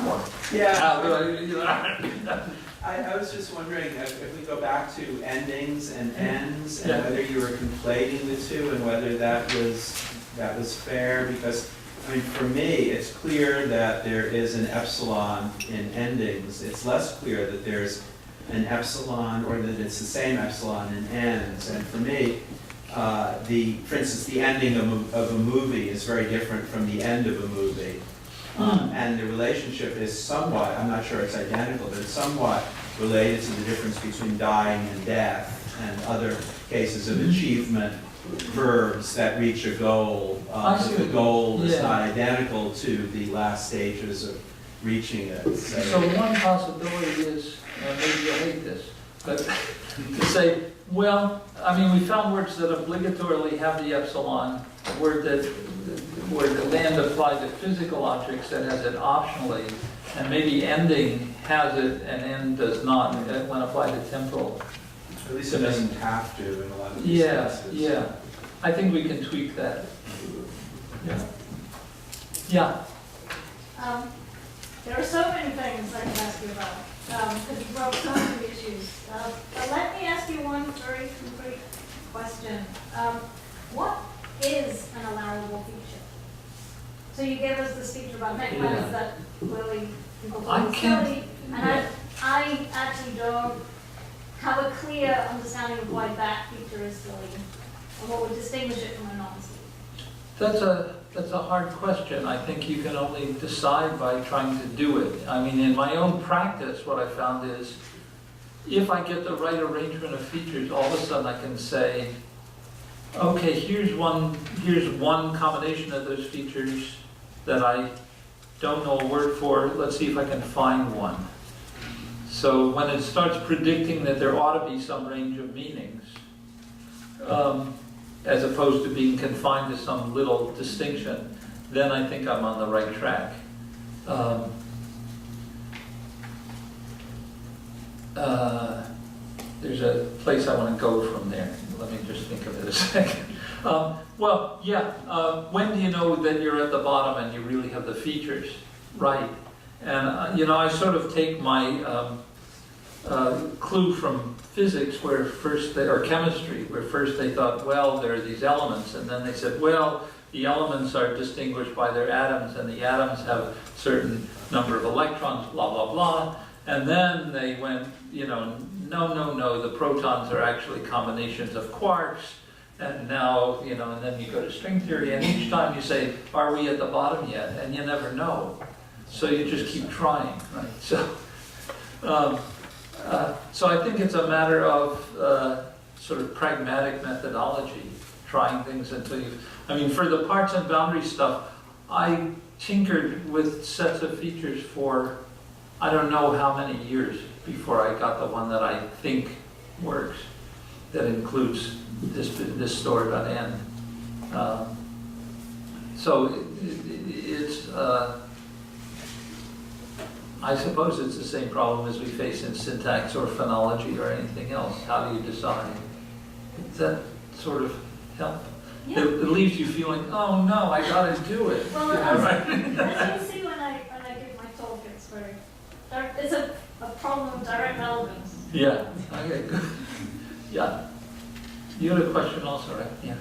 more. Yeah. How do I? I was just wondering if we go back to endings and ends, and Yeah. whether you were conflating the two, and whether that was fair, because, I mean, for me, it's clear that there is an epsilon in endings. It's less clear that there's an epsilon, or that it's the same epsilon in ends. And for me, for instance, the ending of a movie is very different from the end of a movie. And the relationship is somewhat, I'm not sure it's identical, but it's somewhat related to the difference between dying and death, and other cases of achievement, verbs that reach a goal. But the goal is not identical to the last stages of reaching it. So one possibility is, maybe you'll hate this, but to say, well, I mean, we found words that obligatorily have the epsilon, a word that where the and applied to physical objects that has it optionally, and maybe ending has it and end does not when applied to temporal. At least it doesn't have to in a lot of these cases. Yeah. I think we can tweak that. Yeah. There are so many things I can ask you about, because you brought so many issues. But let me ask you one very concrete question. What is an allowable feature? So you gave us this feature about neckbands that clearly people find silly, and I actually don't have a clear understanding of why that feature is silly, and what would distinguish it from a non-silly. That's a hard question. I think you can only decide by trying to do it. I mean, in my own practice, what I found is, if I get the right arrangement of features, all of a sudden I can say, okay, here's one combination of those features that I don't know a word for. Let's see if I can find one. So when it starts predicting that there ought to be some range of meanings, as opposed to being confined to some little distinction, then I think I'm on the right track. There's a place I want to go from there. Let me just think of it a second. Well, yeah, when do you know that you're at the bottom and you really have the features right? And, you know, I sort of take my clue from physics, where or chemistry, where first they thought, well, there are these elements, and then they said, well, the elements are distinguished by their atoms, and the atoms have a certain number of electrons, blah, blah, blah. And then they went, you know, no, the protons are actually combinations of quarks. And now, you know, and then you go to string theory, and each time you say, are we at the bottom yet? And you never know. So you just keep trying, right? So I think it's a matter of sort of pragmatic methodology, trying things until I mean, for the parts and boundary stuff, I tinkered with sets of features for I don't know how many years before I got the one that I think works, that includes this story about n. So it's I suppose it's the same problem as we face in syntax or phonology or anything else. How do you decide? Does that sort of help? Yeah. It leaves you feeling, oh no, I got to do it. Well, you know, right? as you see when I give my talk, it's very it's a problem of direct relevance. Yeah. Okay. Good. Yeah. You had a question also, right? Yeah.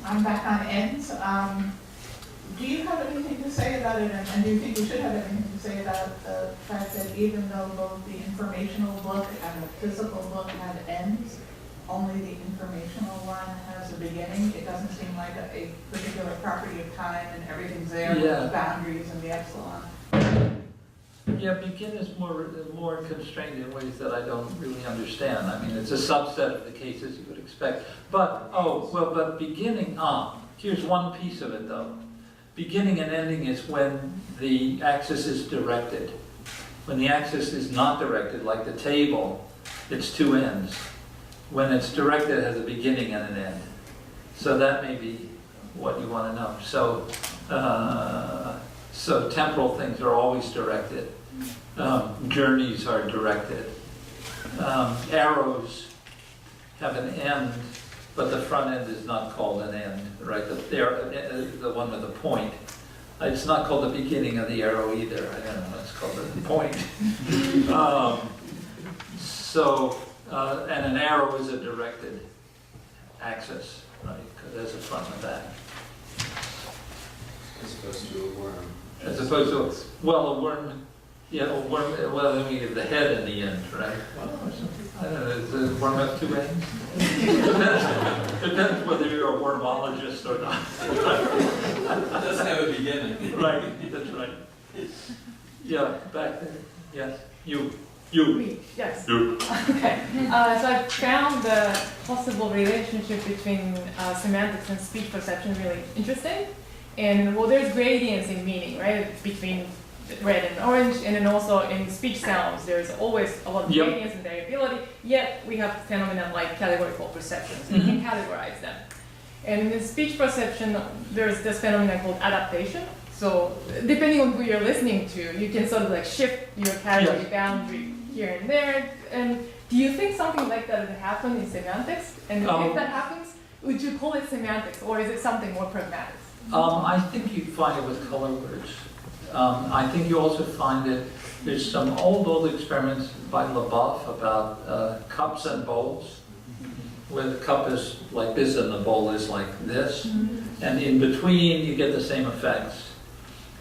I'm back on ends. Do you have anything to say about it, and do you think we should have anything to say about the fact that even though both the informational book and the physical book have ends, only the informational one has a beginning? It doesn't seem like a particular property of time, and everything's there with the boundaries and the epsilon. Yeah, begin is more constrained in ways that I don't really understand. I mean, it's a subset of the cases you would expect. But, but beginning, here's one piece of it though. Beginning and ending is when the axis is directed. When the axis is not directed, like the table, it's two ends. When it's directed, it has a beginning and an end. So that may be what you want to know. So temporal things are always directed. Journeys are directed. Arrows have an end, but the front end is not called an end, right? The one with the point. It's not called the beginning of the arrow either. I don't know, it's called the point. And an arrow is a directed axis, right? Because there's a front and a back. As opposed to a worm. As opposed to, well, a worm, well, then we have the head in the end, right? I don't know, does the worm have two ends? Depends whether you're a wormologist or not. It doesn't have a beginning. Right, that's right. Yeah, back there, yes, you. Me, yes. You. Okay. So I found the possible relationship between semantics and speech perception really interesting. And well, there's gradients in meaning, right? Between red and orange, and then also in speech sounds, there's always a lot of gradients and variability. Yet we have phenomena like categorical perceptions, and you can categorize them. And in speech perception, there's this phenomenon called adaptation. So depending on who you're listening to, you can sort of like shift your category boundary here and there. And do you think something like that would happen in semantics? And if that happens, would you call it semantics, or is it something more pragmatic? I think you find it with color words. I think you also find it, there's some old experiments by LaBeouf about cups and bowls, where the cup is like this and the bowl is like this. And in between, you get the same effects.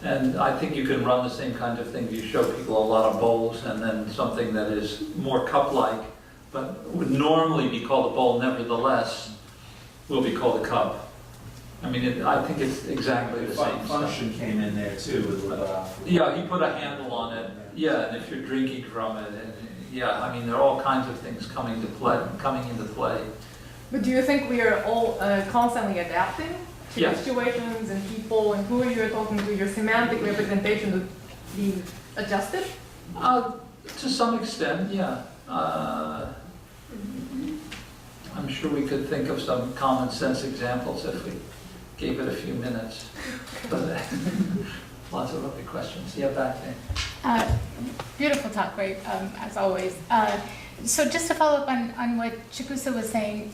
And I think you can run the same kind of thing if you show people a lot of bowls and then something that is more cup-like, but would normally be called a bowl, nevertheless, will be called a cup. I mean, I think it's exactly the same Function came in there too with LaBeouf. Yeah, he put a handle on it. Yeah, and if you're drinking from it, yeah, I mean, there are all kinds of things coming into play. But do you think we are all constantly adapting to Yes. situations and people and who you're talking to? Your semantic representation would be adjusted? To some extent, yeah. I'm sure we could think of some common sense examples if we gave it a few minutes. But lots of other questions. Yeah, back there. Beautiful talk, great, as always. So just to follow up on what Chikusa was saying,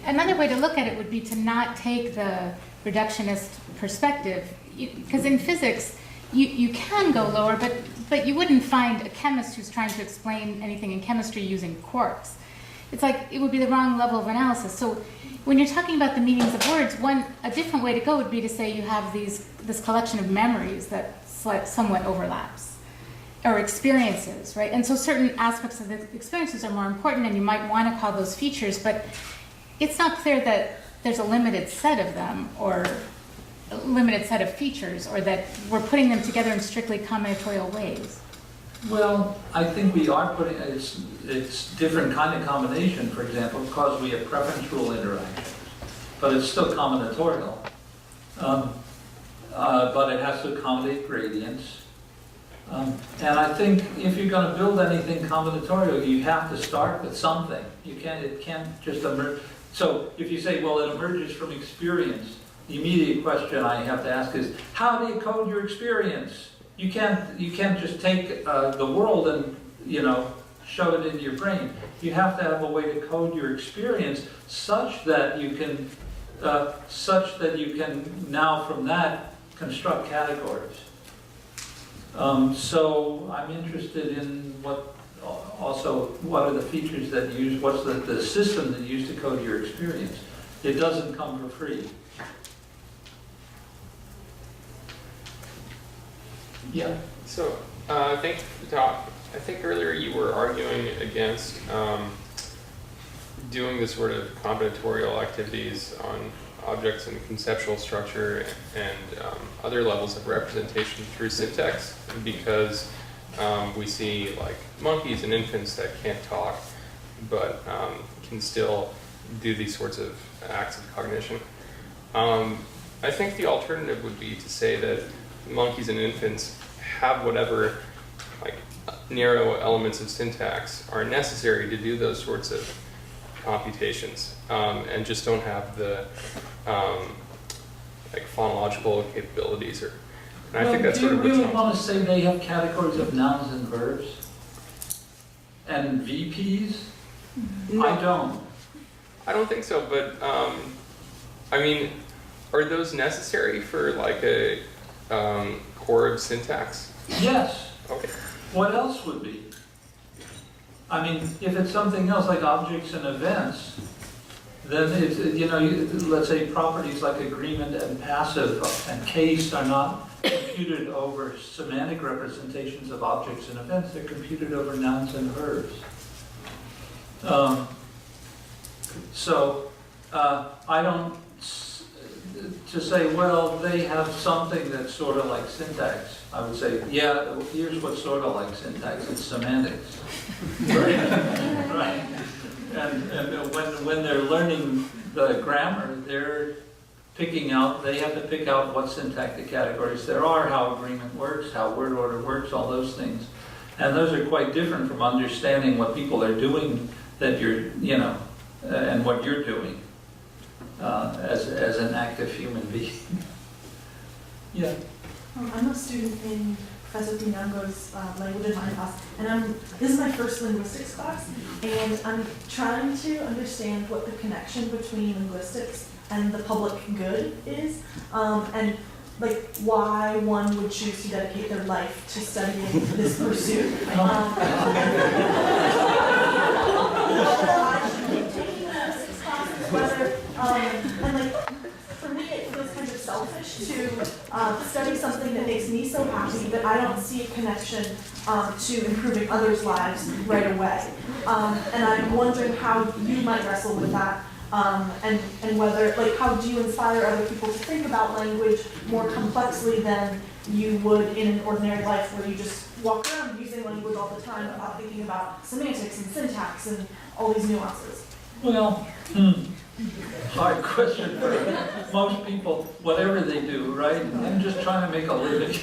another way to look at it would be to not take the reductionist perspective, because in physics, you can go lower, but you wouldn't find a chemist who's trying to explain anything in chemistry using quarks. It's like it would be the wrong level of analysis. So when you're talking about the meanings of words, a different way to go would be to say you have this collection of memories that somewhat overlaps, or experiences, right? And so certain aspects of the experiences are more important, and you might want to call those features, but it's not clear that there's a limited set of them, or a limited set of features, or that we're putting them together in strictly combinatorial ways. Well, I think we are putting, it's different kind of combination, for example, because we have preference rule interactions, but it's still combinatorial. But it has to accommodate gradients. And I think if you're going to build anything combinatorial, you have to start with something. It can't just emerge. So if you say, well, it emerges from experience, the immediate question I have to ask is, how do you code your experience? You can't just take the world and, shove it into your brain. You have to have a way to code your experience such that you can now from that construct categories. So I'm interested in what are the features that you use, what's the system that you use to code your experience. It doesn't come for free. Yeah. So, thank you for the talk. I think earlier you were arguing against doing this sort of combinatorial activities on objects and conceptual structure and other levels of representation through syntax, because we see like monkeys and infants that can't talk, but can still do these sorts of acts of cognition. I think the alternative would be to say that monkeys and infants have whatever like narrow elements of syntax are necessary to do those sorts of computations, and just don't have the like phonological capabilities. And I think that's sort of do you really what's want to say they have categories of nouns and verbs and VPs? No. I don't think so, but I mean, are those necessary for like a chord syntax? Yes. Okay. What else would be? I mean, if it's something else like objects and events, then it's, let's say properties like agreement and passive and case are not computed over semantic representations of objects and events. They're computed over nouns and verbs. I don't, to say, well, they have something that's sort of like syntax. I would say, yeah, here's what's sort of like syntax, it's semantics. Right? Right. And when they're learning the grammar, they're they have to pick out what syntactic categories there are, how agreement works, how word order works, all those things. And those are quite different from understanding what people are doing that and what you're doing as an active human being. Yeah. I'm a student in Professor Pinango's language and mind class, and this is my first linguistics class, and I'm trying to understand what the connection between linguistics and the public good is, and like why one would choose to dedicate their life to studying this pursuit. Whether I should be taking linguistics classes, whether, and like, for me it feels kind of selfish to study something that makes me so happy that I don't see a connection to improving others' lives right away. And I'm wondering how you might wrestle with that. And whether, like, how do you inspire other people to think about language more complexly than you would in an ordinary life where you just walk around using language all the time without thinking about semantics and syntax and all these nuances? Well, hard question for most people, whatever they do, right? I'm just trying to make a living.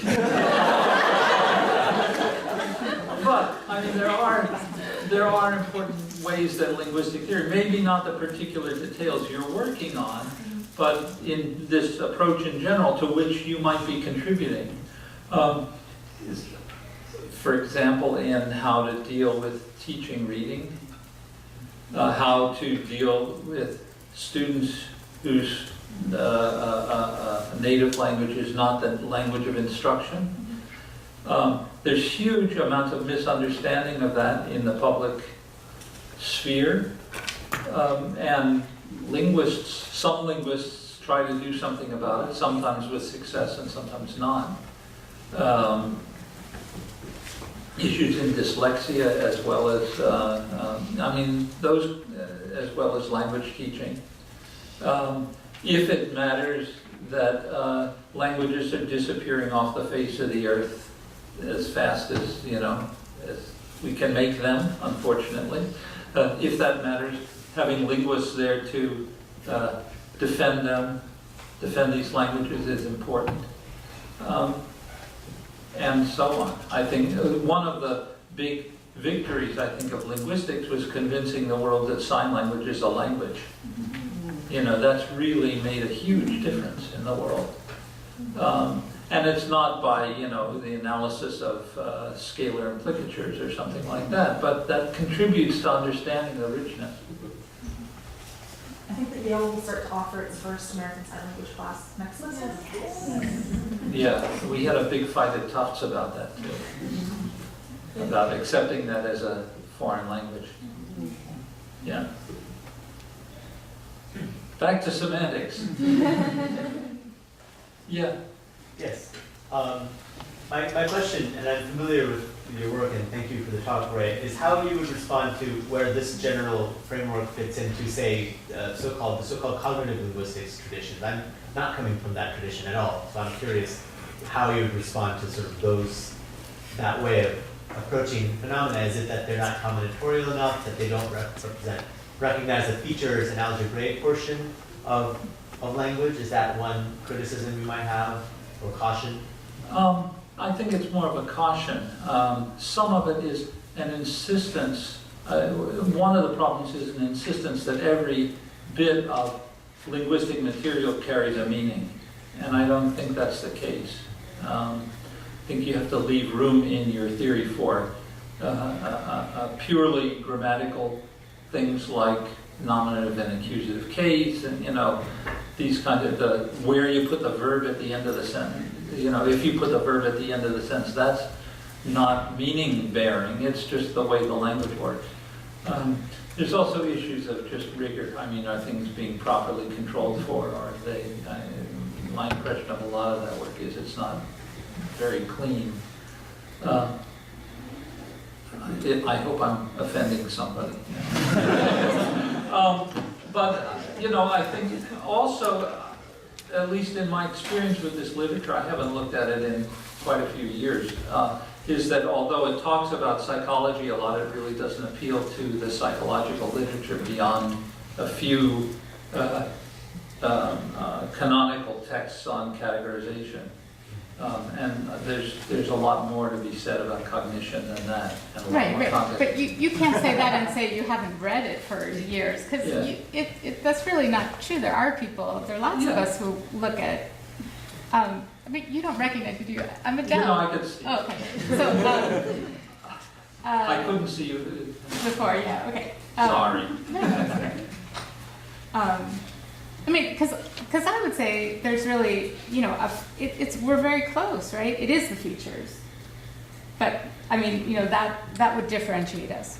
But, I mean, there are important ways that linguistic theory, maybe not the particular details you're working on, but in this approach in general to which you might be contributing. For example, in how to deal with teaching reading, how to deal with students whose native language is not the language of instruction. There's huge amounts of misunderstanding of that in the public sphere, and some linguists try to do something about it, sometimes with success and sometimes not. Issues in dyslexia as well as, those as well as language teaching. If it matters that languages are disappearing off the face of the earth as fast as, as we can make them, unfortunately. If that matters, having linguists there to defend these languages is important. And so on. I think one of the big victories, I think, of linguistics was convincing the world that sign language is a language. That's really made a huge difference in the world. And it's not by, the analysis of scalar implicatures or something like that, but that contributes to understanding the richness. I think that Yale will start to offer its first American Sign Language class next semester. Yeah, we had a big fight at Tufts about that too, about accepting that as a foreign language. Yeah. Back to semantics. Yeah. Yes. My question, and I'm familiar with your work, and thank you for the talk, Ray, is how you would respond to where this general framework fits into, say, the so-called cognitive linguistics traditions. I'm not coming from that tradition at all, so I'm curious how you would respond to sort of that way of approaching phenomena. Is it that they're not combinatorial enough, that they don't recognize the features and algebraic portion of language? Is that one criticism you might have, or caution? I think it's more of a caution. Some of it is an insistence. One of the problems is an insistence that every bit of linguistic material carries a meaning. And I don't think that's the case. I think you have to leave room in your theory for purely grammatical things like nominative and accusative case, and these kind of where you put the verb at the end of the sentence. you know, if you put the verb at the end of the sentence, that's not meaning bearing, it's just the way the language works. There's also issues of just rigor. I mean, are things being properly controlled for, or are they, my impression of a lot of that work is it's not very clean. I hope I'm offending somebody. But, you know, I think also, at least in my experience with this literature, I haven't looked at it in quite a few years, is that although it talks about psychology a lot, it really doesn't appeal to the psychological literature beyond a few canonical texts on categorization. And there's a lot more to be said about cognition than that. And a lot more Right, context. but you can't say that and say you haven't read it for years, because Yeah. that's really not true. There are people, there are lots of Yeah. us who look at, I mean, you don't recognize me, do you? I'm Adele. You know, I could see. Oh, okay. So, I couldn't see you. before, yeah, okay. Sorry. No, that's okay. I mean, because I would say there's really, you know, we're very close, right? It is the features. But, I mean, you know, that would differentiate us.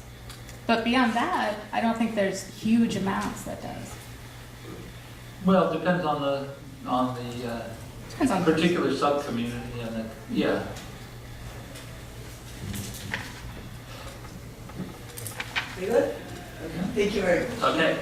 But beyond that, I don't think there's huge amounts that does. Well, it depends on the Depends on particular sub-community and the, yeah. We good? Thank you very much. Okay.